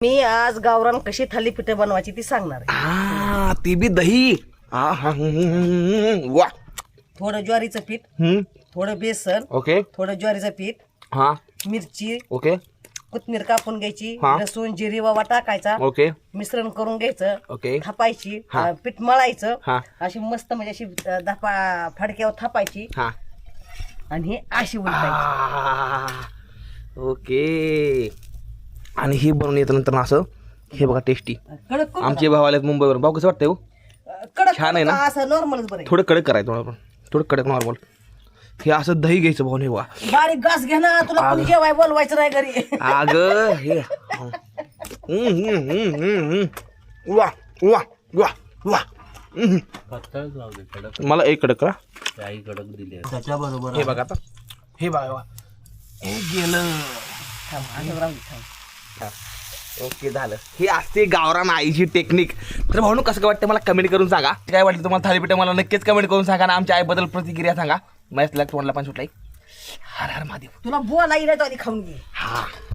मी आज गावरान कशी थालीपीठ बनवायची ती सांगणार आहे. ती बी दही. वा. थोडं ज्वारीचं पीठ, थोडं बेसन, ओके. थोडं ज्वारीचं पीठ, हा. मिरची, ओके. कोथमीर कापून घ्यायची, हा. लसूण जिरी ओवा टाकायचा, ओके. मिश्रण करून घ्यायचं, ओके. थापायची, हा. पीठ मळायचं, हा. अशी मस्त म्हणजे अशी दहा फडक्यावर थापायची हा. आणि हे अशी उलटायची. ओके. आणि हे बनवून येतं नंतर असं हे बघा टेस्टी. कडक करू आमचे भाव आलेत मुंबईवरून. भाऊ कसं वाटतंय हो? नका. कडक छान आहे ना? करू नका, असं नॉर्मलच बरं आहे. थोडं कडक करायचं मला पण. थोडं कडक नॉर्मल. हे असं दही घ्यायचं भाऊ. नाही वा. बारीक घास घे ना, तुला कोणी जेवाय बोलवायचं नाही घरी. अग हे वा वा वा वा. मला एक कडक का त्याच्याबरोबर हे बघा आता. हे बघा हे गेलं. थांब, असं राहू दे, थांब. ओके झालं. हे असते गावरान आईची टेक्निक. तर भाऊ कसं काय वाटतं मला कमेंट करून सांगा. काय वाटलं तुम्हाला थालीपीठ मला नक्कीच कमेंट करून सांगा. आणि आमच्या आईबद्दल प्रतिक्रिया सांगा. मस्त तुम्हाला पण सुटलाय. हर हर महादेव. तुला बोला येईल तो आधी खाऊन घे. हा.